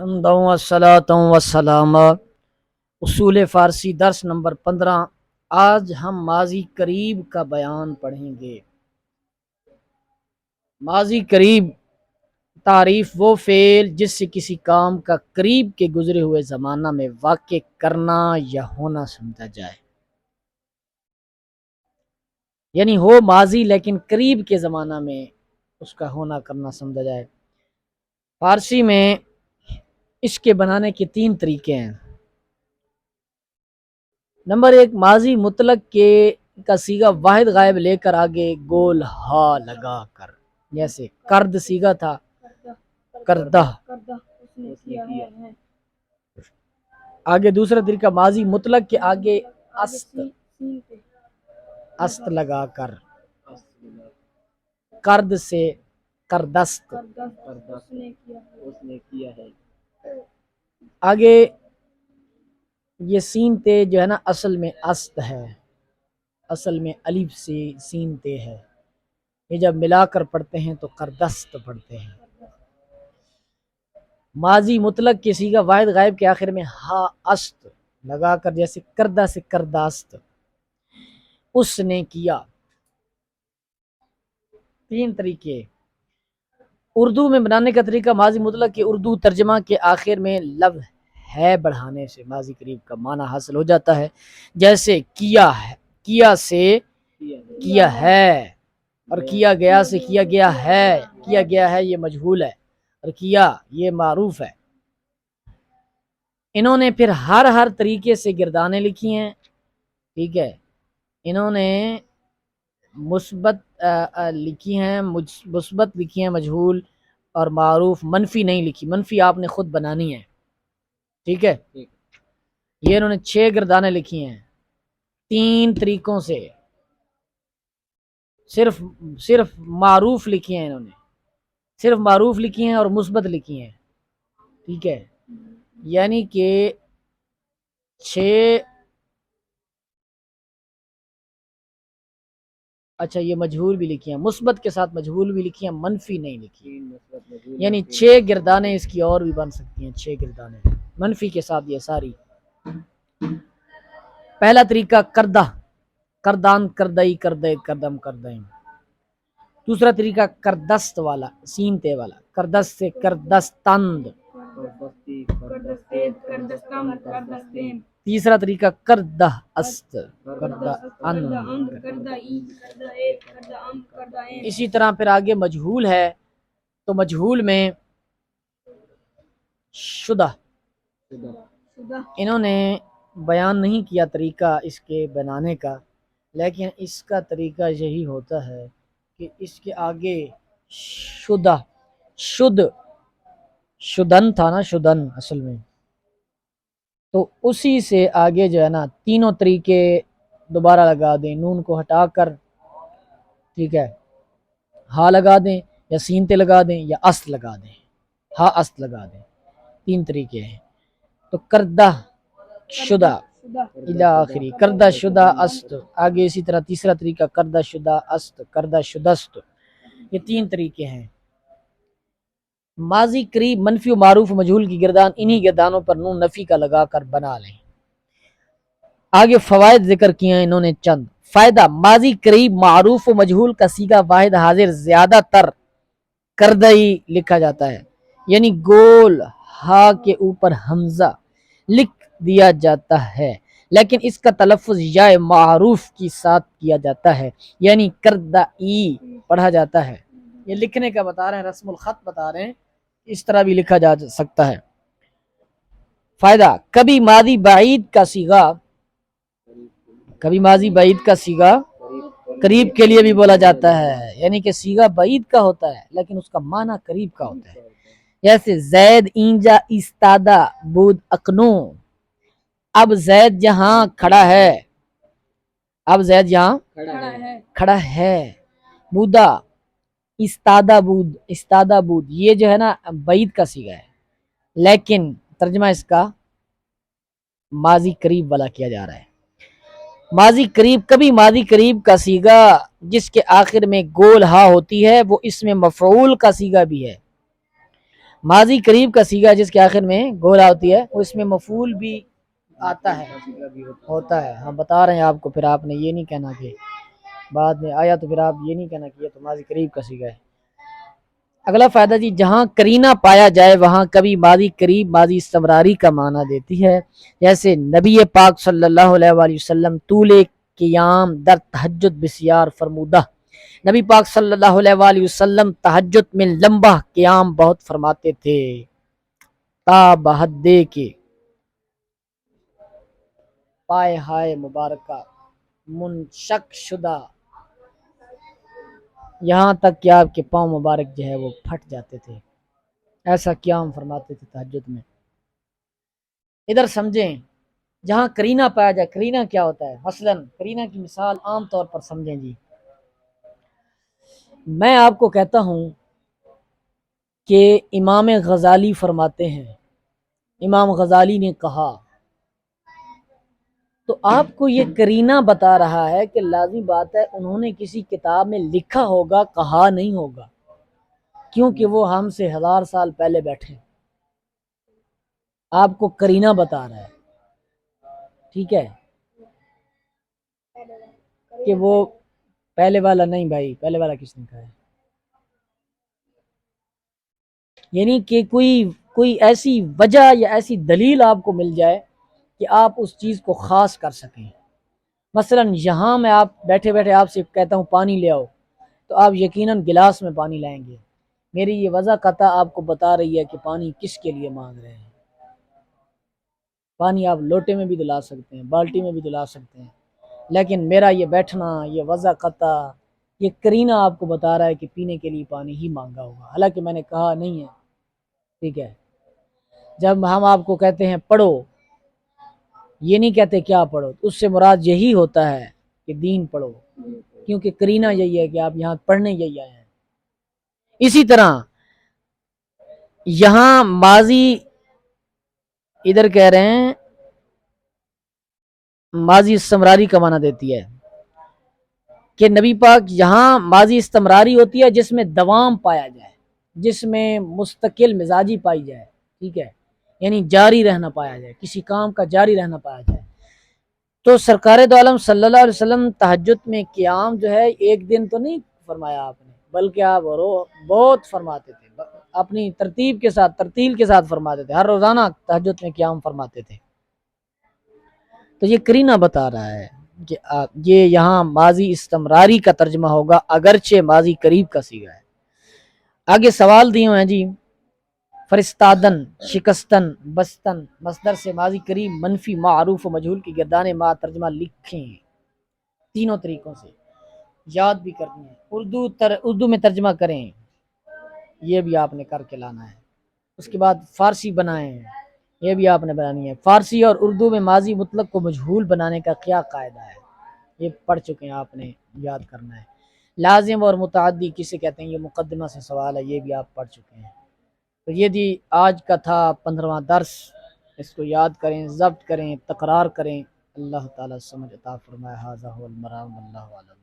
حمدا والصلاۃ والسلام اصول فارسی درس نمبر 15۔ آج ہم ماضی قریب کا بیان پڑھیں گے۔ ماضی قریب تعریف وہ فعل جس سے کسی کام کا قریب کے گزرے ہوئے زمانہ میں واقع کرنا یا ہونا سمجھا جائے، یعنی ہو ماضی لیکن قریب کے زمانہ میں اس کا ہونا کرنا سمجھا جائے۔ فارسی میں اس کے بنانے کے 3 طریقے ہیں۔ نمبر 1، ماضی مطلق کا صیغہ واحد غائب لے کر آگے گول ہا لگا کر، جیسے کرد صیغہ تھا کردہ، آگے دوسرا طریقہ ماضی مطلق کے آگے است لگا کر، کرد سے کردست، آگے یہ سین تے جو ہے نا اصل میں است ہے، اصل میں الف سے سین تے ہے، یہ جب ملا کر پڑھتے ہیں تو کردست پڑھتے ہیں۔ ماضی مطلق کے صیغہ واحد غائب کے آخر میں ہا است لگا کر، جیسے کردہ سے کرداست، اس نے کیا۔ 3 طریقے۔ اردو میں بنانے کا طریقہ ماضی مطلق کے اردو ترجمہ کے آخر میں لفظ ہے بڑھانے سے ماضی قریب کا معنی حاصل ہو جاتا ہے، جیسے کیا ہے، کیا سے کیا ہے، اور کیا گیا سے کیا گیا ہے۔ کیا گیا ہے یہ مجہول ہے اور کیا یہ معروف ہے۔ انہوں نے پھر ہر طریقے سے گردانیں لکھی ہیں، ٹھیک ہے، انہوں نے مثبت لکھی ہیں، مثبت لکھی ہیں مجہول اور معروف، منفی نہیں لکھی، منفی آپ نے خود بنانی ہے، ٹھیک ہے۔ یہ انہوں نے 6 گردانیں لکھی ہیں 3 طریقوں سے، صرف معروف لکھی ہیں، انہوں نے صرف معروف لکھی ہیں اور مثبت لکھی ہیں، ٹھیک ہے، یعنی کہ 6، اچھا یہ مجہول بھی لکھی ہیں، مثبت کے ساتھ مجہول بھی لکھی ہیں، منفی نہیں لکھی، یعنی 6 گردانیں اس کی اور بھی بن سکتی ہیں، 6 گردانیں منفی کے ساتھ یہ ساری۔ پہلا طریقہ کردہ، کردان کردئی کردے کردم کردائیں۔ دوسرا طریقہ کردست والا، سین تے والا، کردست سے کردستند۔ تیسرا طریقہ کردہ است، کردہ اند۔ اسی طرح پھر آگے مجہول ہے تو مجہول میں شدہ، انہوں نے بیان نہیں کیا طریقہ اس کے بنانے کا، لیکن اس کا طریقہ یہی ہوتا ہے کہ اس کے آگے شدہ، شدن تھا نا، شدن اصل میں، تو اسی سے آگے جو ہے نا 3 طریقے دوبارہ لگا دیں، نون کو ہٹا کر، ٹھیک ہے، ہا لگا دیں یا سین تے لگا دیں یا است لگا دیں، ہا است لگا دیں، 3 طریقے ہیں۔ تو کردہ شدہ الی آخری، کردہ شدہ است، آگے اسی طرح تیسرا طریقہ کردہ شدہ است، کردہ شدست، یہ 3 طریقے ہیں۔ ماضی قریب منفی و معروف و مجہول کی گردان انہی گردانوں پر نون نفی کا لگا کر بنا لیں۔ آگے فوائد ذکر کیے ہیں انہوں نے چند۔ فائدہ، ماضی قریب معروف و مجہول کا صیغہ واحد حاضر زیادہ تر کردئی لکھا جاتا ہے، یعنی گول ہا کے اوپر حمزہ لکھ دیا جاتا ہے، لیکن اس کا تلفظ یا معروف کے ساتھ کیا جاتا ہے، یعنی کردئی پڑھا جاتا ہے۔ یہ لکھنے کا بتا رہے ہیں، رسم الخط بتا رہے ہیں، اس طرح بھی لکھا جا سکتا ہے۔ فائدہ، کبھی ماضی بعید کا صیغہ قریب کے لیے بھی بولا جاتا ہے، یعنی کہ صیغہ بعید کا ہوتا ہے لیکن اس کا معنی قریب کا ہوتا ہے، جیسے زید اینجا استادہ بود اکنو، اب زید یہاں کھڑا ہے، اب زید یہاں کھڑا ہے۔ بودا استادہ بود، یہ جو ہے نا بعید کا صیغہ ہے لیکن ترجمہ اس کا ماضی قریب والا کیا جا رہا ہے۔ ماضی قریب، کبھی ماضی قریب کا صیغہ جس کے آخر میں گول ہا ہوتی ہے وہ اس میں مفعول کا صیغہ بھی ہے، ماضی قریب کا سیگا جس کے آخر میں گولا ہوتی ہے وہ اس میں مفعول بھی آتا ہے، ہوتا ہے. ہم بتا رہے ہیں آپ کو، پھر آپ نے یہ نہیں کہنا کہ بعد میں آیا تو پھر آپ یہ نہیں کہنا کہ یہ تو ماضی قریب کا سیگا ہے. اگلا فائدہ جی، جہاں کرینہ پایا جائے وہاں کبھی ماضی قریب ماضی استمراری کا معنی دیتی ہے. جیسے نبی پاک صلی اللہ علیہ وآلہ وسلم طول قیام در تہجد بسیار فرمودہ. نبی پاک صلی اللہ علیہ وآلہ وسلم تہجد میں لمبا قیام بہت فرماتے تھے. تا بحد دے کے پائے ہائے مبارکہ منشق شدہ، یہاں تک کہ آپ کے پاؤں مبارک جو ہے وہ پھٹ جاتے تھے. ایسا قیام فرماتے تھے تہجد میں. ادھر سمجھیں، جہاں کرینہ پایا جائے، کرینہ کیا ہوتا ہے؟ مثلاً کرینہ کی مثال عام طور پر سمجھیں جی. میں آپ کو کہتا ہوں کہ امام غزالی فرماتے ہیں، امام غزالی نے کہا، تو آپ کو یہ کرینہ بتا رہا ہے کہ لازمی بات ہے انہوں نے کسی کتاب میں لکھا ہوگا، کہا نہیں ہوگا، کیونکہ وہ ہم سے 1000 سال پہلے بیٹھے. آپ کو کرینہ بتا رہا ہے، ٹھیک ہے، کہ وہ پہلے والا نہیں. بھائی پہلے والا کس نے کہا ہے؟ یعنی کہ کوئی ایسی وجہ یا ایسی دلیل آپ کو مل جائے کہ آپ اس چیز کو خاص کر سکیں. مثلا یہاں میں آپ بیٹھے بیٹھے آپ سے کہتا ہوں پانی لے آؤ، تو آپ یقیناً گلاس میں پانی لائیں گے. میری یہ وضع قطع آپ کو بتا رہی ہے کہ پانی کس کے لیے مانگ رہے ہیں. پانی آپ لوٹے میں بھی دلا سکتے ہیں، بالٹی میں بھی دلا سکتے ہیں، لیکن میرا یہ بیٹھنا، یہ وضع قطع، یہ کرینہ آپ کو بتا رہا ہے کہ پینے کے لیے پانی ہی مانگا ہوگا، حالانکہ میں نے کہا نہیں ہے. ٹھیک ہے، جب ہم آپ کو کہتے ہیں پڑھو، یہ نہیں کہتے کیا پڑھو، اس سے مراد یہی ہوتا ہے کہ دین پڑھو، کیونکہ کرینہ یہی ہے کہ آپ یہاں پڑھنے یہی آئے ہیں. اسی طرح یہاں ماضی ادھر کہہ رہے ہیں ماضی استمراری کا معنی دیتی ہے کہ نبی پاک یہاں ماضی استمراری ہوتی ہے جس میں دوام پایا جائے، جس میں مستقل مزاجی پائی جائے. ٹھیک ہے، یعنی جاری رہنا پایا جائے، کسی کام کا جاری رہنا پایا جائے. تو سرکار دو عالم صلی اللہ علیہ وسلم تہجد میں قیام جو ہے ایک دن تو نہیں فرمایا آپ نے، بلکہ آپ بہت فرماتے تھے، اپنی ترتیب کے ساتھ، ترتیل کے ساتھ فرماتے تھے. ہر روزانہ تہجد میں قیام فرماتے تھے. تو یہ کرینہ بتا رہا ہے کہ یہ یہاں ماضی استمراری کا ترجمہ ہوگا اگرچہ ماضی قریب کا سیغہ ہے. آگے سوال دیے ہیں جی، فرستادن، شکستن، بستن، مصدر سے ماضی قریب منفی معروف و مجہول کی گردان ما ترجمہ لکھیں. تینوں طریقوں سے یاد بھی کرنی ہے. اردو میں ترجمہ کریں، یہ بھی آپ نے کر کے لانا ہے. اس کے بعد فارسی بنائیں، یہ بھی آپ نے بنانی ہے. فارسی اور اردو میں ماضی مطلق کو مجہول بنانے کا کیا قاعدہ ہے، یہ پڑھ چکے ہیں، آپ نے یاد کرنا ہے. لازم اور متعدی کسے کہتے ہیں، یہ مقدمہ سے سوال ہے، یہ بھی آپ پڑھ چکے ہیں. تو یہ دی آج کا تھا 15واں درس. اس کو یاد کریں، ضبط کریں، تکرار کریں. اللہ تعالیٰ سمجھ عطا فرمائے. ھذا ھو المرام، اللہ اعلم.